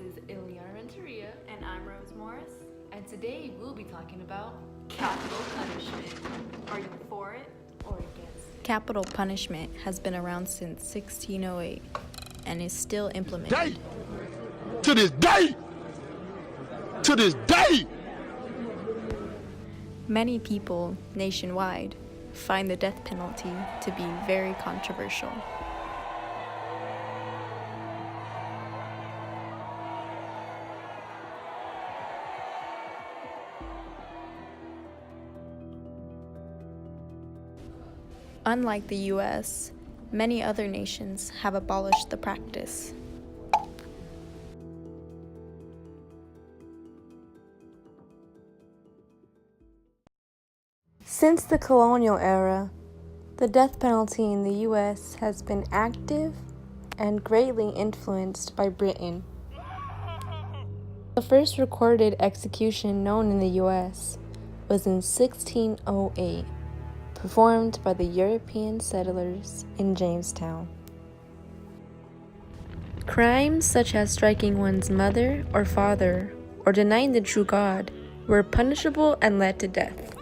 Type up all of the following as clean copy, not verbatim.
is Ileana Renteria, And I'm Rose Morris. and today we'll be talking about capital punishment. Are you for it? Or against it. Capital punishment has been around since 1608 and is still implemented. Day to this day to this day. Many people nationwide find the death penalty to be very controversial. Unlike the US, many other nations have abolished the practice. Since the colonial era, the death penalty in the US has been active and greatly influenced by Britain. The first recorded execution known in the US was in 1608, performed by the European settlers in Jamestown. Crimes such as striking one's mother or father or denying the true God were punishable and led to death.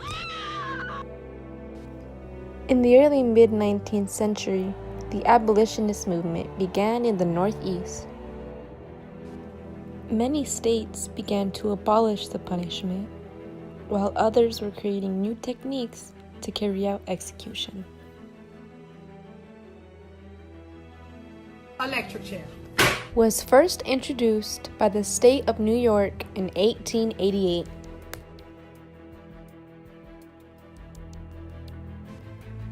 In the early mid-19th century, the abolitionist movement began in the Northeast. Many states began to abolish the punishment, while others were creating new techniques to carry out execution. Electric chair Was first introduced by the state of New York in 1888.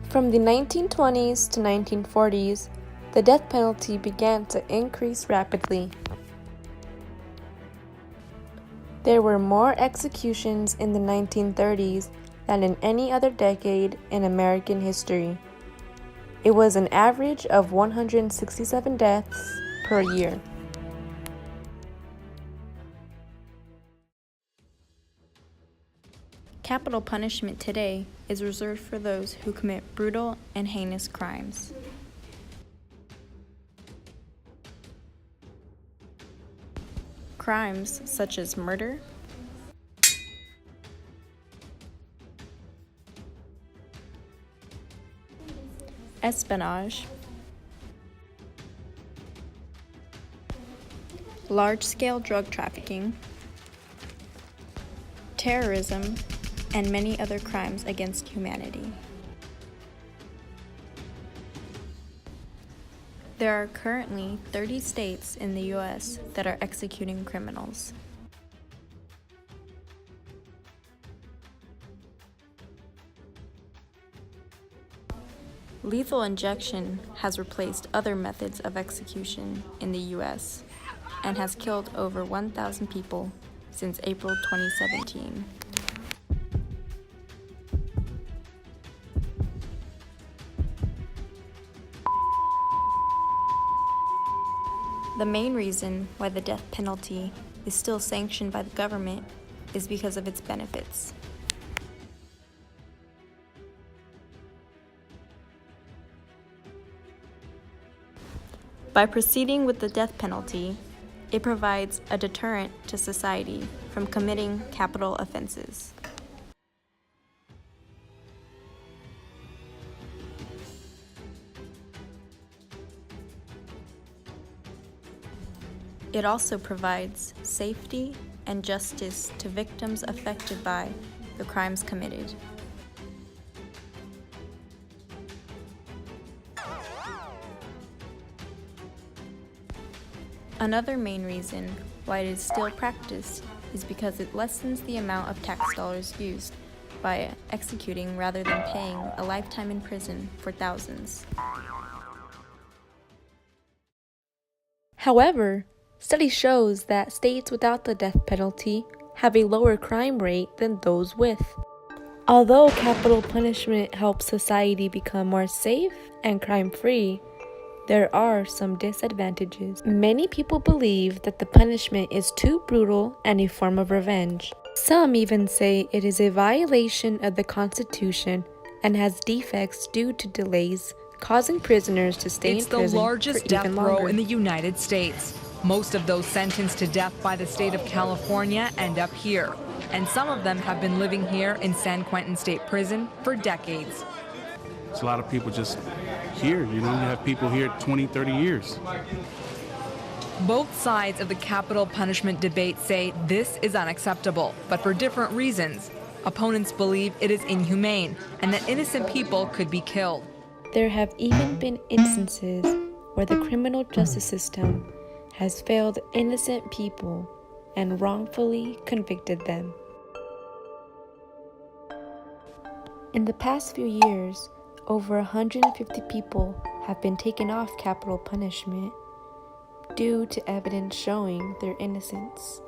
From the 1920s to 1940s, the death penalty began to increase rapidly. There were more executions in the 1930s than in any other decade in American history. It was an average of 167 deaths per year. Capital punishment today is reserved for those who commit brutal and heinous crimes. Crimes such as murder, espionage, large-scale drug trafficking, terrorism, and many other crimes against humanity. There are currently 30 states in the US that are executing criminals. Lethal injection has replaced other methods of execution in the US and has killed over 1,000 people since April 2017. The main reason why the death penalty is still sanctioned by the government is because of its benefits. By proceeding with the death penalty, it provides a deterrent to society from committing capital offenses. It also provides safety and justice to victims affected by the crimes committed. Another main reason why it is still practiced is because it lessens the amount of tax dollars used by executing rather than paying a lifetime in prison for thousands. However, study shows that states without the death penalty have a lower crime rate than those with. Although capital punishment helps society become more safe and crime-free, there are some disadvantages. Many people believe that the punishment is too brutal and a form of revenge. Some even say it is a violation of the Constitution and has defects due to delays, causing prisoners to stay in prison for even longer. It's the largest death row in the United States. Most of those sentenced to death by the state of California end up here, and some of them have been living here in San Quentin State Prison for decades. It's a lot of people just here, you have people here 20, 30 years. Both sides of the capital punishment debate say this is unacceptable, but for different reasons. Opponents believe it is inhumane and that innocent people could be killed. There have even been instances where the criminal justice system has failed innocent people and wrongfully convicted them. In the past few years, over 150 people have been taken off capital punishment due to evidence showing their innocence.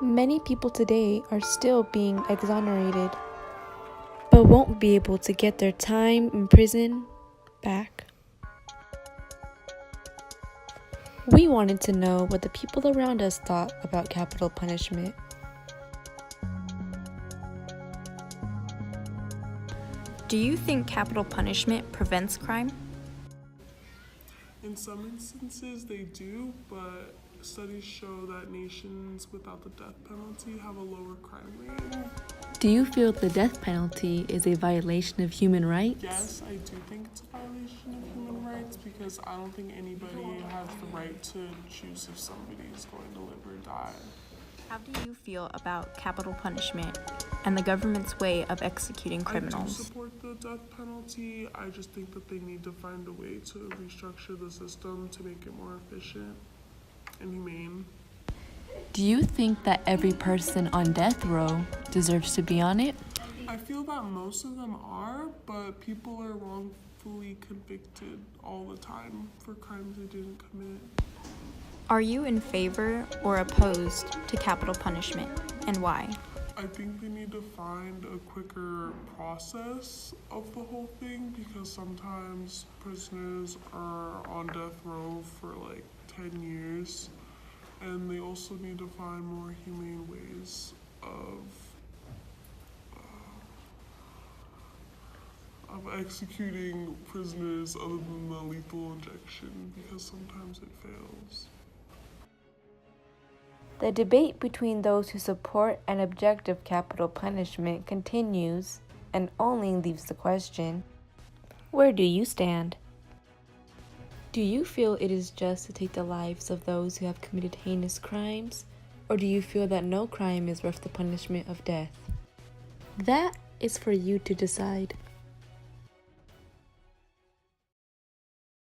Many people today are still being exonerated, but won't be able to get their time in prison back. We wanted to know what the people around us thought about capital punishment. Do you think capital punishment prevents crime? In some instances they do, but studies show that nations without the death penalty have a lower crime rate. Do you feel the death penalty is a violation of human rights? Yes, I do think it's a violation of human rights because I don't think anybody has the right to choose if somebody is going to live or die. How do you feel about capital punishment and the government's way of executing I criminals? do support the death penalty. I just think that they need to find a way to restructure the system to make it more efficient and humane. Do you think that every person on death row deserves to be on it? I feel that most of them are, but people are wrongfully convicted all the time for crimes they didn't commit. Are you in favor or opposed to capital punishment, and why? I think they need to find a quicker process of the whole thing because sometimes prisoners are on death row for like 10 years, and they also need to find more humane ways of executing prisoners other than the lethal injection because sometimes it fails. The debate between those who support and object of capital punishment continues and only leaves the question, where do you stand? Do you feel it is just to take the lives of those who have committed heinous crimes, or do you feel that no crime is worth the punishment of death? That is for you to decide.